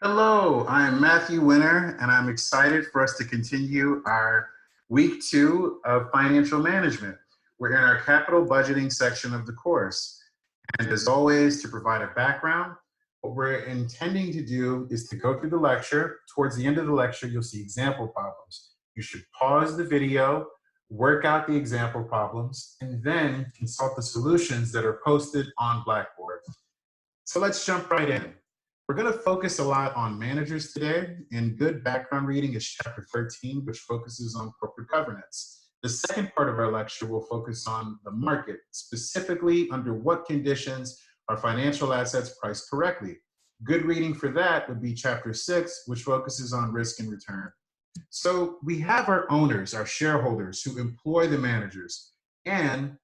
Hello, I'm Matthew Winner, and I'm excited for us to continue our week 2 of financial management. We're in our capital budgeting section of the course. And as always, to provide a background, what we're intending to do is to go through the lecture. Towards the end of the lecture, you'll see example problems. You should pause the video, work out the example problems, and then consult the solutions that are posted on Blackboard. So let's jump right in. We're going to focus a lot on managers today, and good background reading is chapter 13, which focuses on corporate governance. The second part of our lecture will focus on the market, specifically under what conditions are financial assets priced correctly. Good reading for that would be chapter 6, which focuses on risk and return. So we have our owners, our shareholders, who employ the managers, and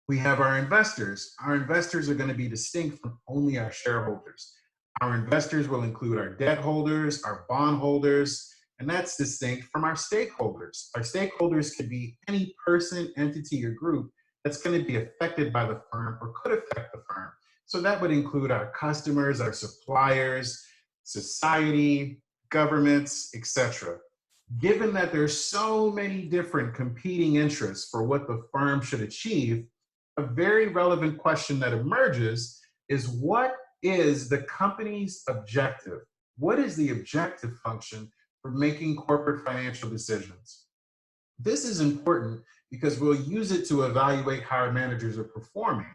we have our investors. Our investors are going to be distinct from only our shareholders. Our investors will include our debt holders, our bond holders, and that's distinct from our stakeholders. Our stakeholders could be any person, entity, or group that's going to be affected by the firm or could affect the firm. So that would include our customers, our suppliers, society, governments, etc. Given that there's so many different competing interests for what the firm should achieve, a very relevant question that emerges is, what is the company's objective? What is the objective function for making corporate financial decisions? This is important because we'll use it to evaluate how our managers are performing.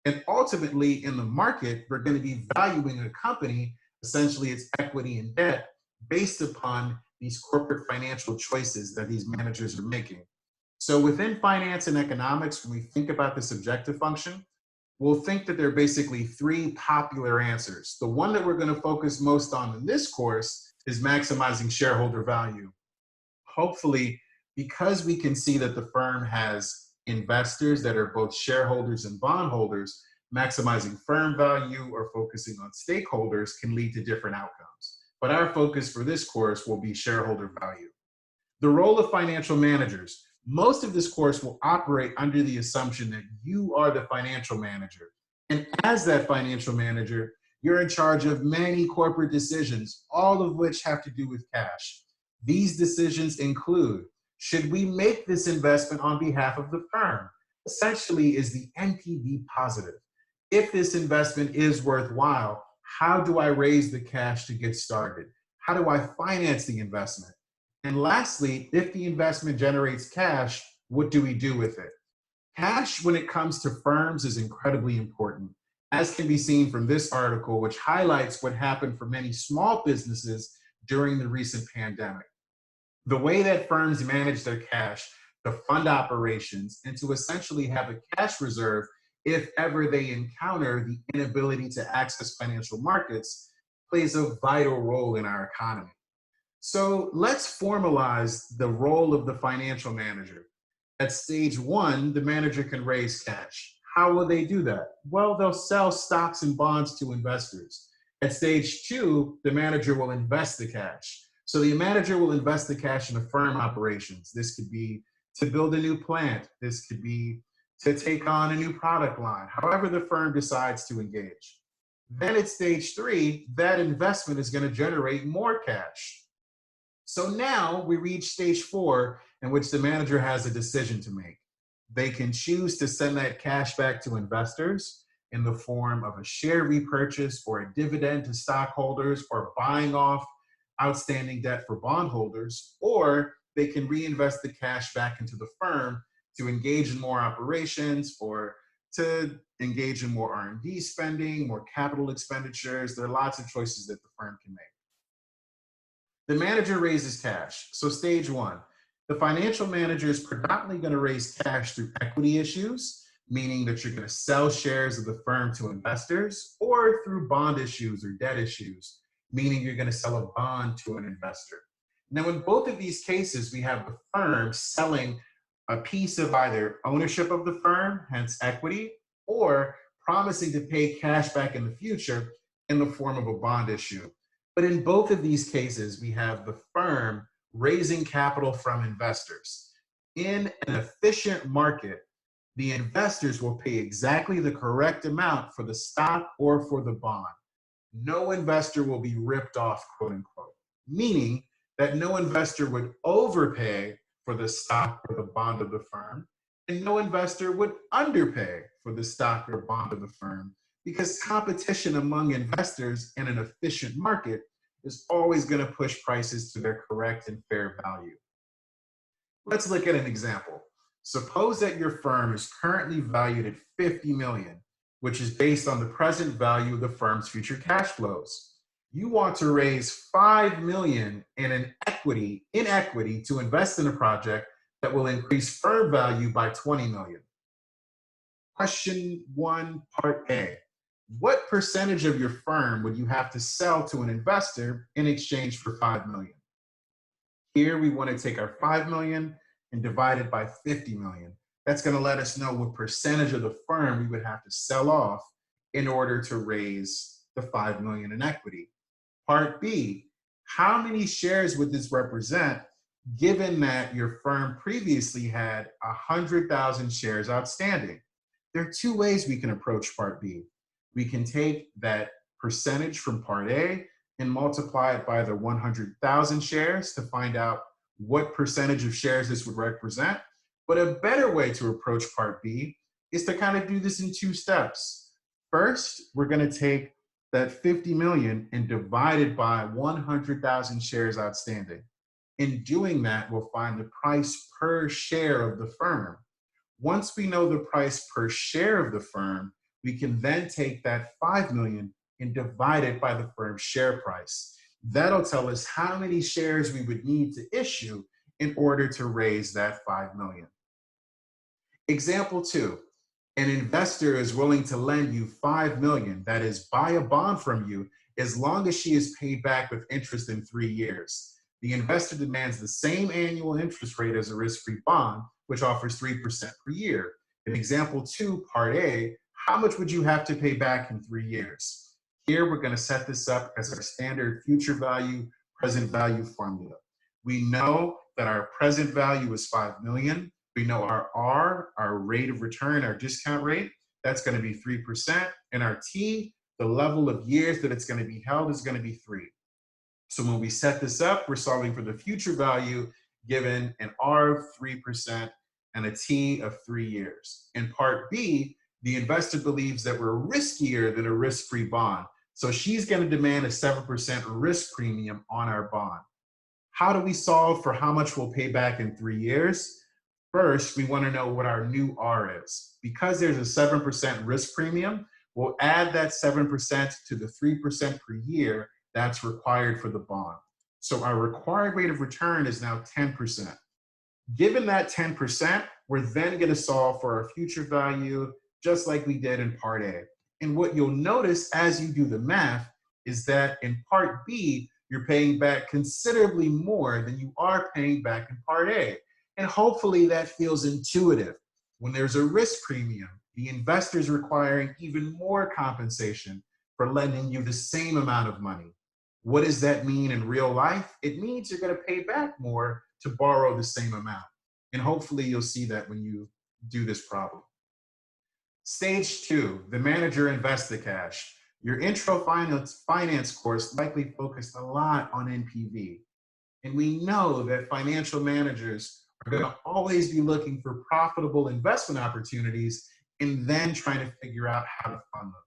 And ultimately, in the market, we're going to be valuing a company, essentially its equity and debt, based upon these corporate financial choices that these managers are making. So within finance and economics, when we think about this objective function, we'll think that there are basically three popular answers. The one that we're going to focus most on in this course is maximizing shareholder value. Hopefully, because we can see that the firm has investors that are both shareholders and bondholders, maximizing firm value or focusing on stakeholders can lead to different outcomes. But our focus for this course will be shareholder value. The role of financial managers. Most of this course will operate under the assumption that you are the financial manager. And as that financial manager, you're in charge of many corporate decisions, all of which have to do with cash. These decisions include, should we make this investment on behalf of the firm? Essentially, is the NPV positive? If this investment is worthwhile, how do I raise the cash to get started? How do I finance the investment? And lastly, if the investment generates cash, what do we do with it? Cash, when it comes to firms, is incredibly important, as can be seen from this article, which highlights what happened for many small businesses during the recent pandemic. The way that firms manage their cash to fund operations and to essentially have a cash reserve if ever they encounter the inability to access financial markets plays a vital role in our economy. So let's formalize the role of the financial manager. At stage 1, the manager can raise cash. How will they do that? Well, they'll sell stocks and bonds to investors. At stage 2, the manager will invest the cash. So the manager will invest the cash in the firm operations. This could be to build a new plant. This could be to take on a new product line, however the firm decides to engage. Then at stage 3, that investment is going to generate more cash. So now we reach stage 4, in which the manager has a decision to make. They can choose to send that cash back to investors in the form of a share repurchase or a dividend to stockholders or buying off outstanding debt for bondholders, or they can reinvest the cash back into the firm to engage in more operations or to engage in more R&D spending, more capital expenditures. There are lots of choices that the firm can make. The manager raises cash. So stage 1, the financial manager is predominantly going to raise cash through equity issues, meaning that you're going to sell shares of the firm to investors, or through bond issues or debt issues, meaning you're going to sell a bond to an investor. Now, in both of these cases, we have the firm selling a piece of either ownership of the firm, hence equity, or promising to pay cash back in the future in the form of a bond issue. But in both of these cases, we have the firm raising capital from investors. In an efficient market, the investors will pay exactly the correct amount for the stock or for the bond. no investor will be ripped off, quote unquote, meaning that no investor would overpay for the stock or the bond of the firm, and no investor would underpay for the stock or bond of the firm, because competition among investors in an efficient market is always going to push prices to their correct and fair value. Let's look at an example. Suppose that your firm is currently valued at 50 million, which is based on the present value of the firm's future cash flows. You want to raise 5 million in equity to invest in a project that will increase firm value by 20 million. Question 1, part A. What percentage of your firm would you have to sell to an investor in exchange for 5 million? Here we want to take our 5 million and divide it by 50 million. That's going to let us know what percentage of the firm we would have to sell off in order to raise the 5 million in equity. Part B, how many shares would this represent given that your firm previously had 100,000 shares outstanding? There are two ways we can approach part B. We can take that percentage from part A and multiply it by the 100,000 shares to find out what percentage of shares this would represent. But a better way to approach part B is to kind of do this in 2 steps. First, we're going to take that 50 million and divide it by 100,000 shares outstanding. In doing that, we'll find the price per share of the firm. Once we know the price per share of the firm, we can then take that 5 million and divide it by the firm's share price. That'll tell us how many shares we would need to issue in order to raise that 5 million. Example 2, an investor is willing to lend you 5 million, that is, buy a bond from you, as long as she is paid back with interest in 3 years. The investor demands the same annual interest rate as a risk-free bond, which offers 3% per year. In example 2, part A, how much would you have to pay back in 3 years? Here, we're going to set this up as our standard future value, present value formula. We know that our present value is 5 million. We know our R, our rate of return, our discount rate, that's going to be 3%. And our T, the level of years that it's going to be held, is going to be 3. So when we set this up, we're solving for the future value given an R of 3% and a T of 3 years. In part B, the investor believes that we're riskier than a risk-free bond. So she's going to demand a 7% risk premium on our bond. How do we solve for how much we'll pay back in 3 years? First, we want to know what our new R is. Because there's a 7% risk premium, we'll add that 7% to the 3% per year that's required for the bond. So our required rate of return is now 10%. Given that 10%, we're then going to solve for our future value just like we did in part A. And what you'll notice as you do the math is that in part B, you're paying back considerably more than you are paying back in part A. And hopefully that feels intuitive. When there's a risk premium, the investor is requiring even more compensation for lending you the same amount of money. What does that mean in real life? It means you're going to pay back more to borrow the same amount. And hopefully you'll see that when you do this problem. Stage 2, the manager invests the cash. Your intro finance course likely focused a lot on NPV. And we know that financial managers are going to always be looking for profitable investment opportunities and then trying to figure out how to fund them.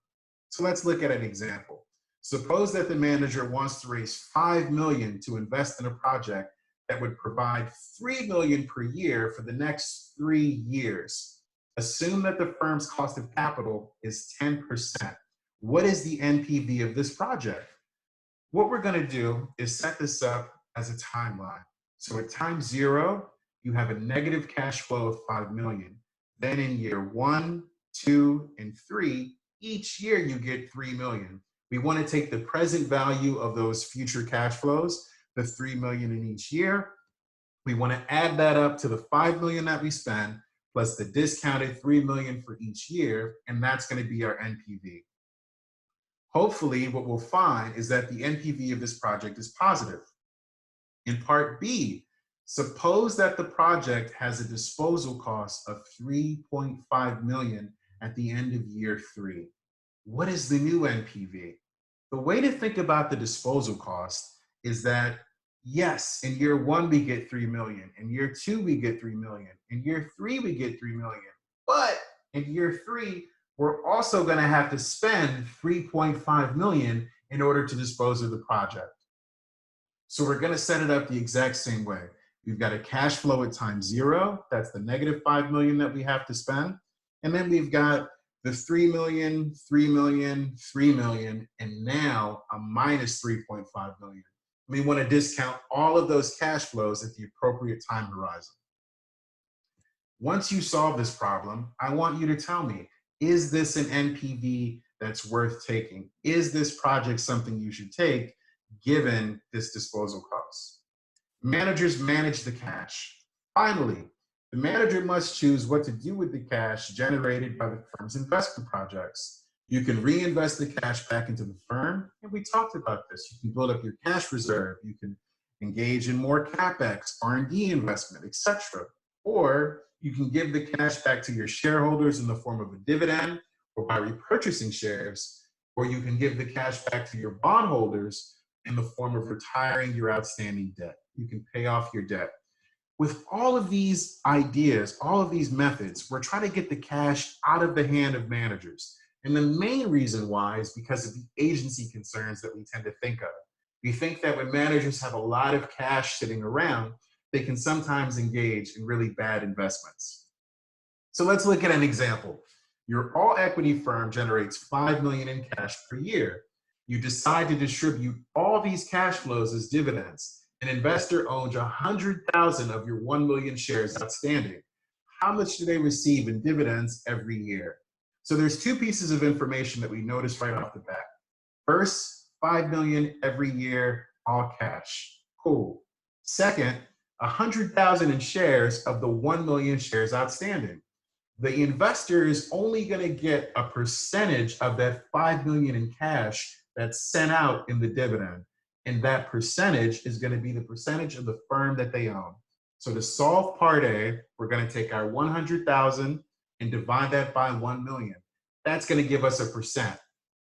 So let's look at an example. Suppose that the manager wants to raise 5 million to invest in a project that would provide 3 million per year for the next 3 years. Assume that the firm's cost of capital is 10%. What is the NPV of this project? What we're going to do is set this up as a timeline. So at time 0, you have a negative cash flow of 5 million. Then in year 1, 2, and 3, each year you get 3 million. We want to take the present value of those future cash flows, the 3 million in each year. We want to add that up to the 5 million that we spend, plus the discounted 3 million for each year, and that's going to be our NPV. Hopefully, what we'll find is that the NPV of this project is positive. In part B, suppose that the project has a disposal cost of 3.5 million at the end of year 3. What is the new NPV? The way to think about the disposal cost is that, yes, in year one, we get 3 million. In year two, we get 3 million. In year three, we get 3 million. But in year three, we're also going to have to spend 3.5 million in order to dispose of the project. So we're going to set it up the exact same way. We've got a cash flow at time zero. That's the negative 5 million that we have to spend. And then we've got the 3 million, 3 million, 3 million, and now a minus 3.5 million. We want to discount all of those cash flows at the appropriate time horizon. Once you solve this problem, I want you to tell me, is this an NPV that's worth taking? Is this project something you should take given this disposal cost? Managers manage the cash. Finally, the manager must choose what to do with the cash generated by the firm's investment projects. You can reinvest the cash back into the firm, and we talked about this. You can build up your cash reserve. You can engage in more CapEx, R&D investment, etc. Or you can give the cash back to your shareholders in the form of a dividend or by repurchasing shares, or you can give the cash back to your bondholders in the form of retiring your outstanding debt. You can pay off your debt. With all of these ideas, all of these methods, we're trying to get the cash out of the hand of managers. And the main reason why is because of the agency concerns that we tend to think of. We think that when managers have a lot of cash sitting around, they can sometimes engage in really bad investments. So let's look at an example. Your all equity firm generates 5 million in cash per year. You decide to distribute all these cash flows as dividends. An investor owns 100,000 of your 1 million shares outstanding. How much do they receive in dividends every year? So there's two pieces of information that we notice right off the bat. First, 5 million every year, all cash. Cool. Second, 100,000 in shares of the 1 million shares outstanding. The investor is only going to get a percentage of that 5 million in cash that's sent out in the dividend. And that percentage is going to be the percentage of the firm that they own. So to solve part A, we're going to take our 100,000 and divide that by 1 million. That's going to give us a percent.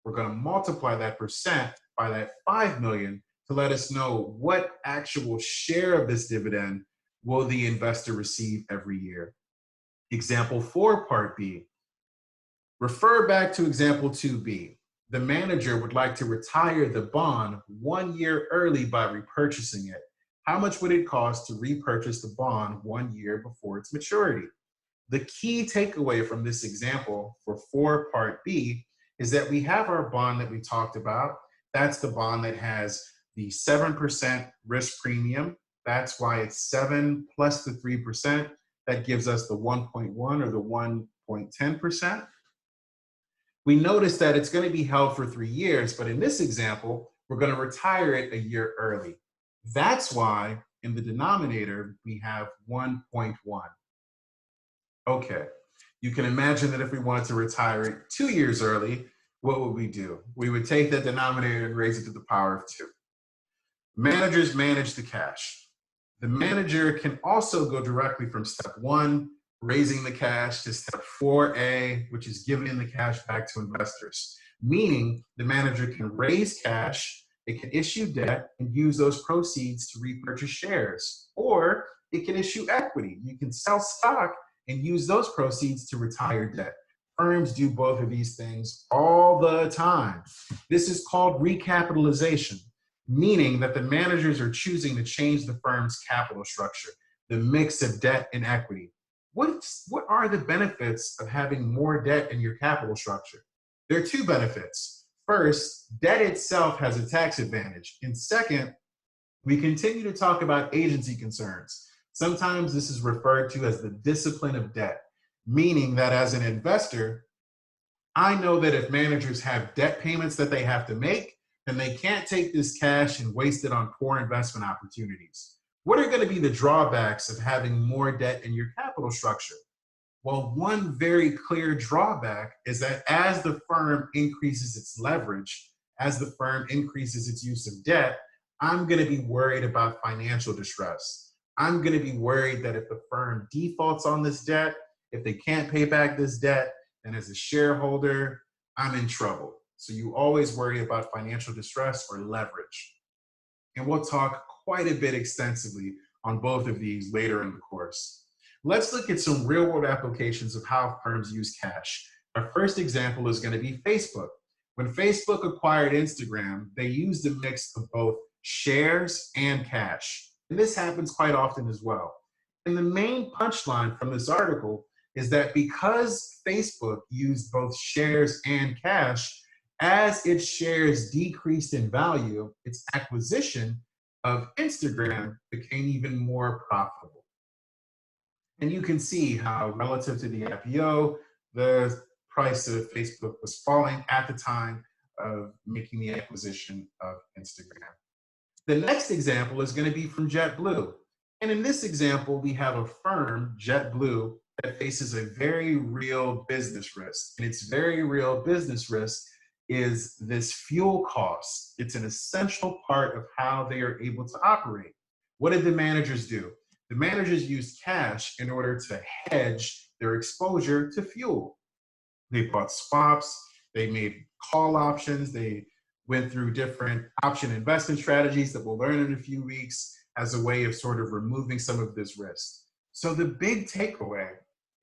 We're going to multiply that percent by that 5 million to let us know what actual share of this dividend will the investor receive every year. Example 4, part B. Refer back to example 2B. The manager would like to retire the bond 1 year early by repurchasing it. How much would it cost to repurchase the bond 1 year before its maturity? The key takeaway from this example for 4, part B is that we have our bond that we talked about. That's the bond that has the 7% risk premium. That's why it's 7 plus the 3%. That gives us the 1.1 or the 1.10%. We notice that it's going to be held for 3 years, but in this example, we're going to retire it a year early. That's why in the denominator, we have 1.1. Okay, you can imagine that if we wanted to retire it 2 years early, what would we do? We would take that denominator and raise it to the power of 2. Managers manage the cash. The manager can also go directly from step 1, raising the cash, to step 4A, which is giving the cash back to investors. Meaning the manager can raise cash, it can issue debt and use those proceeds to repurchase shares. Or it can issue equity. You can sell stock and use those proceeds to retire debt. Firms do both of these things all the time. This is called recapitalization, meaning that the managers are choosing to change the firm's capital structure, the mix of debt and equity. What are the benefits of having more debt in your capital structure? There are 2 benefits. First, debt itself has a tax advantage. And second, we continue to talk about agency concerns. Sometimes this is referred to as the discipline of debt, meaning that as an investor, I know that if managers have debt payments that they have to make, then they can't take this cash and waste it on poor investment opportunities. What are going to be the drawbacks of having more debt in your capital structure? Well, one very clear drawback is that as the firm increases its leverage, as the firm increases its use of debt, I'm going to be worried about financial distress. I'm going to be worried that if the firm defaults on this debt, if they can't pay back this debt, then as a shareholder, I'm in trouble. So you always worry about financial distress or leverage. And we'll talk quite a bit extensively on both of these later in the course. Let's look at some real world applications of how firms use cash. Our first example is going to be Facebook. When Facebook acquired Instagram, they used a mix of both shares and cash. And this happens quite often as well. And the main punchline from this article is that because Facebook used both shares and cash, as its shares decreased in value, its acquisition of Instagram became even more profitable. And you can see how, relative to the IPO, the price of Facebook was falling at the time of making the acquisition of Instagram. The next example is going to be from JetBlue. And in this example, we have a firm, JetBlue, that faces a very real business risk. And its very real business risk is this fuel cost. It's an essential part of how they are able to operate. What did the managers do? The managers used cash in order to hedge their exposure to fuel. They bought swaps, they made call options, they went through different option investment strategies that we'll learn in a few weeks as a way of sort of removing some of this risk. So the big takeaway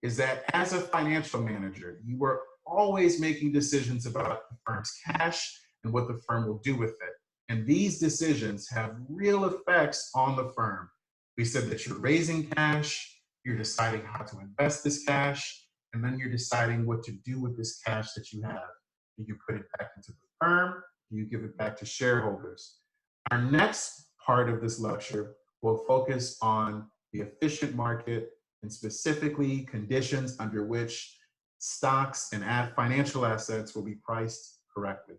is that as a financial manager, you are always making decisions about the firm's cash and what the firm will do with it. And these decisions have real effects on the firm. We said that you're raising cash, you're deciding how to invest this cash, and then you're deciding what to do with this cash that you have. Do you put it back into the firm? Do you give it back to shareholders? Our next part of this lecture will focus on the efficient market and specifically conditions under which stocks and financial assets will be priced correctly.